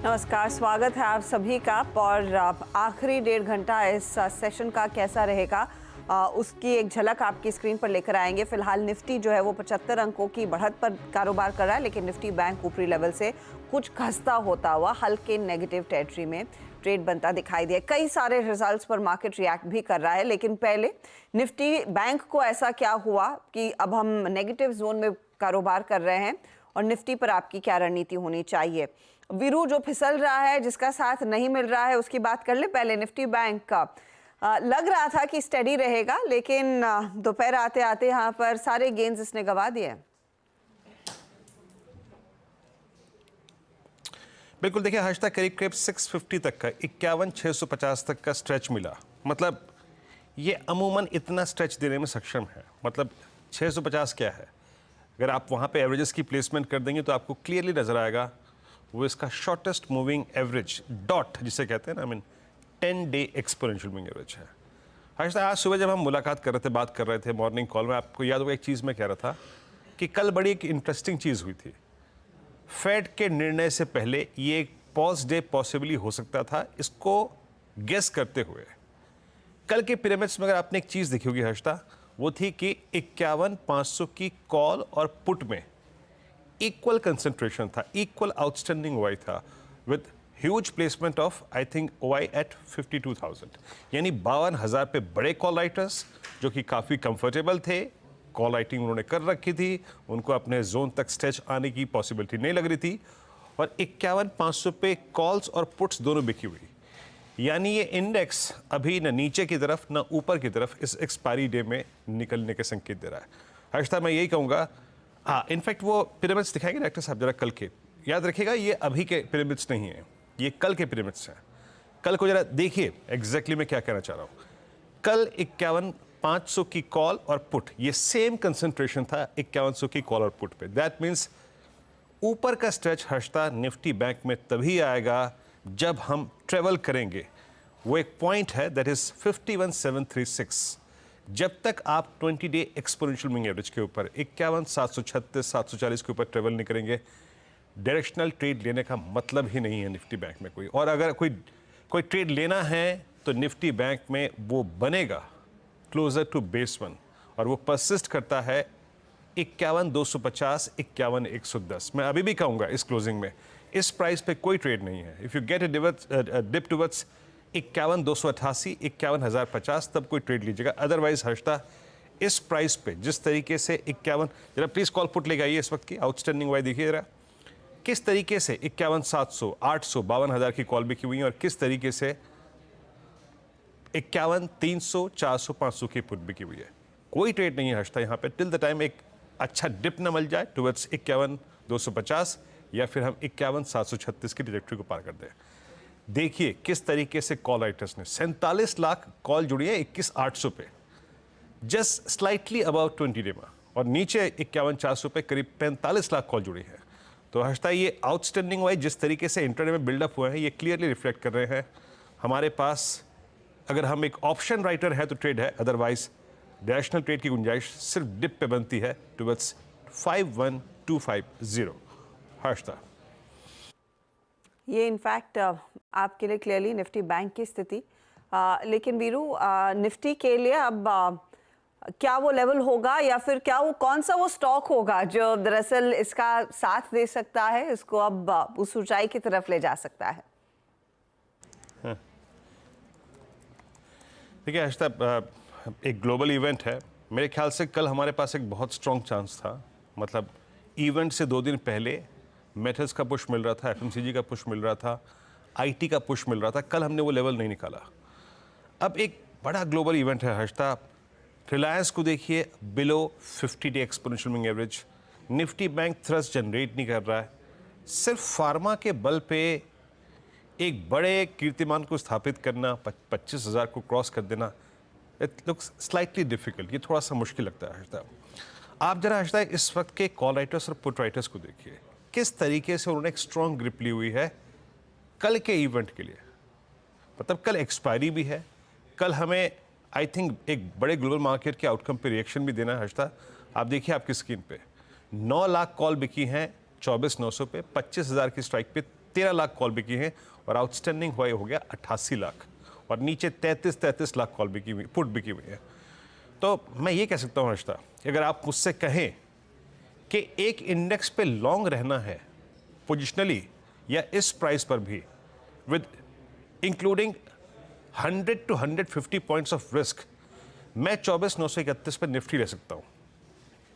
नमस्कार, स्वागत है आप सभी का। और आखिरी 1.5 घंटा इस सेशन का कैसा रहेगा उसकी एक झलक आपकी स्क्रीन पर लेकर आएंगे। फिलहाल निफ्टी जो है वो 75 अंकों की बढ़त पर कारोबार कर रहा है, लेकिन निफ्टी बैंक ऊपरी लेवल से कुछ खस्ता होता हुआ हल्के नेगेटिव टेरिटरी में ट्रेड बनता दिखाई दिया। कई सारे रिजल्ट्स पर मार्केट रिएक्ट भी कर रहा है, लेकिन पहले निफ्टी बैंक को ऐसा क्या हुआ कि अब हम नेगेटिव जोन में कारोबार कर रहे हैं, और निफ्टी पर आपकी क्या रणनीति होनी चाहिए। वीरू जो फिसल रहा है, जिसका साथ नहीं मिल रहा है, उसकी बात कर ले। पहले निफ्टी बैंक का लग रहा था कि स्टडी रहेगा, लेकिन दोपहर आते आते यहाँ पर सारे गेन्स इसने गवा दिए। बिल्कुल, देखिए आज तक करीब करीब 650 तक का 51,650 तक का स्ट्रेच मिला। मतलब ये अमूमन इतना स्ट्रेच देने में सक्षम है। मतलब 650 क्या है, अगर आप वहाँ पे एवरेजेस की प्लेसमेंट कर देंगे तो आपको क्लियरली नजर आएगा वो इसका शॉर्टेस्ट मूविंग एवरेज डॉट जिसे कहते हैं ना, 10 डे एक्सपोनेंशियल मूविंग एवरेज है। आज सुबह जब हम मुलाकात कर रहे थे, बात कर रहे थे मॉर्निंग कॉल में, आपको याद होगा एक चीज़ मैं कह रहा था कि कल बड़ी एक इंटरेस्टिंग चीज़ हुई थी। फेड के निर्णय से पहले ये एक पॉज डे पॉसिबली हो सकता था, इसको गेस करते हुए कल के पिरामिड्स में अगर आपने एक चीज़ देखी होगी हर्षता, वो थी कि 51,500 की कॉल और पुट में इक्वल कंसंट्रेशन था, इक्वल आउटस्टैंडिंग ओआई था, with huge placement of I think OI at 52,000, यानी 52,000 पे बड़े कॉल राइटर्स जो कि काफ़ी कंफर्टेबल थे, कॉल राइटिंग उन्होंने कर रखी थी, उनको अपने जोन तक स्ट्रेच आने की पॉसिबिलिटी नहीं लग रही थी, और 51,500 पे कॉल्स और पुट्स दोनों बिकी हुई। यानी ये इंडेक्स अभी न नीचे की तरफ न ऊपर की तरफ इस एक्सपायरी डे में निकलने के संकेत दे रहा है। हर्षता, मैं यही कहूँगा, हाँ, इनफैक्ट वो पिरामिड्स दिखाएंगे डॉक्टर साहब जरा कल के, याद रखिएगा ये अभी के पिरामिड्स नहीं हैं, ये कल के पिरामिड्स हैं। कल को जरा देखिए एग्जैक्टली मैं क्या कहना चाह रहा हूँ। कल 51,500 की कॉल और पुट, ये सेम कंसंट्रेशन था 5100 की कॉल और पुट पे। दैट मीन्स ऊपर का स्ट्रेच हर्षता निफ्टी बैंक में तभी आएगा जब हम ट्रेवल करेंगे। वो एक पॉइंट है दैट इज 51,736। जब तक आप 20 डे एक्सपोनेंशियल मूविंग एवरेज के ऊपर 51,736, 740 के ऊपर ट्रेवल नहीं करेंगे, डायरेक्शनल ट्रेड लेने का मतलब ही नहीं है निफ्टी बैंक में कोई। और अगर कोई ट्रेड लेना है तो निफ्टी बैंक में वो बनेगा क्लोजर टू बेस 1, और वो परसिस्ट करता है 51,250, 51,110। मैं अभी भी कहूँगा इस क्लोजिंग में इस प्राइस पे कोई ट्रेड नहीं है। If you get a dip towards 51,288, 51,050 तब कोई ट्रेड लीजिएगा। अदरवाइज हर्षता इस प्राइस पे जिस तरीके से 51, जरा प्लीज़ कॉल पुट लेके आइए इस वक्त की आउटस्टैंडिंग वाई देखिए जरा, किस तरीके से 51,700, 800, 52,000 की कॉल बिकी हुई है, और किस तरीके से 51,300, 400, 500 की पुट बिकी हुई है। कोई ट्रेड नहीं है हर्षता यहाँ पे टिल द टाइम एक अच्छा डिप न मिल जाए टुवर्ड्स 51,250, या फिर हम 51,736 की डिरेक्टरी को पार कर दें। देखिए किस तरीके से कॉल राइटर्स ने 47 लाख कॉल जुड़ी है 21,800 पे, जस्ट स्लाइटली अबाउ 20 डे में, और नीचे 51,400 पे करीब 45 लाख कॉल जुड़ी है। तो हर्षता ये आउटस्टैंडिंग वाइज जिस तरीके से इंटरडे में बिल्डअप हुए हैं, ये क्लियरली रिफ्लेक्ट कर रहे हैं हमारे पास अगर हम एक ऑप्शन राइटर है तो ट्रेड है, अदरवाइज डायरेक्शनल ट्रेड की गुंजाइश सिर्फ डिप पे बनती है टुवर्ड्स 51,250। हर्षता, ये इनफैक्ट आपके लिए क्लियरली निफ्टी बैंक की स्थिति, लेकिन वीरू निफ्टी के लिए अब क्या वो लेवल होगा, या फिर क्या वो कौन सा वो स्टॉक होगा जो दरअसल इसका साथ दे सकता है, इसको अब उस ऊंचाई की तरफ ले जा सकता है। देखिए हर्षता, एक ग्लोबल इवेंट है, मेरे ख्याल से कल हमारे पास एक बहुत स्ट्रॉन्ग चांस था। मतलब इवेंट से 2 दिन पहले मेटल्स का पुश मिल रहा था, एफएमसीजी का पुश मिल रहा था, आईटी का पुश मिल रहा था, कल हमने वो लेवल नहीं निकाला। अब एक बड़ा ग्लोबल इवेंट है हर्षता, रिलायंस को देखिए below 50 day exponential moving average, Nifty bank thrust generate नहीं कर रहा है, सिर्फ फार्मा के बल पे एक बड़े कीर्तिमान को स्थापित करना, 25,000 को क्रॉस कर देना, इट लुक्स स्लाइटली डिफिकल्ट, ये थोड़ा सा मुश्किल लगता है हर्षता। आप जरा हर्षता इस वक्त के कॉल राइटर्स और पुट राइटर्स को देखिए किस तरीके से उन्होंने एक स्ट्रॉन्ग ग्रिप ली हुई है कल के इवेंट के लिए। मतलब कल एक्सपायरी भी है, कल हमें आई थिंक एक बड़े ग्लोबल मार्केट के आउटकम पे रिएक्शन भी देना है हर्षता। आप देखिए आपकी स्क्रीन पे 9 लाख कॉल बिकी हैं 24,900 पे, 25,000 की स्ट्राइक पे 13 लाख कॉल बिकी हैं और आउटस्टैंडिंग हुआ हो गया 88 लाख और नीचे 33 लाख कॉल बिकी हुई पुट बिकी हुई है। तो मैं ये कह सकता हूँ हर्षिता, अगर आप मुझसे कहें कि एक इंडेक्स पे लॉन्ग रहना है पोजिशनली या इस प्राइस पर भी with including 100 to 150 points of risk, मैं 24,931 पर निफ्टी ले सकता हूँ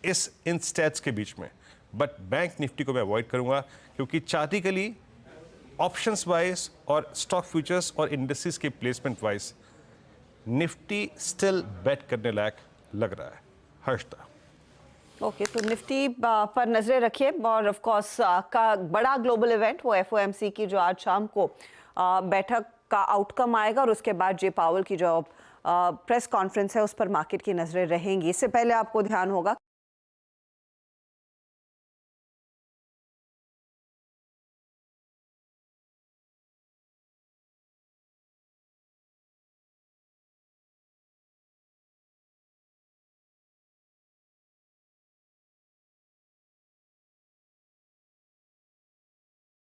इस इन स्टैट्स के बीच में। बट बैंक निफ्टी को मैं अवॉइड करूंगा क्योंकि चार्टिकली ऑप्शंस वाइज और स्टॉक फ्यूचर्स और इंडस्ट्रीज के प्लेसमेंट वाइज निफ्टी स्टिल बेट करने लायक लग रहा है हर्षता। ओके, तो निफ्टी पर नजरें रखिए और ऑफ कोर्स का बड़ा ग्लोबल इवेंट वो एफओएमसी की जो आज शाम को बैठक का आउटकम आएगा और उसके बाद जे पावल की जो प्रेस कॉन्फ्रेंस है उस पर मार्केट की नजरें रहेंगी। इससे पहले आपको ध्यान होगा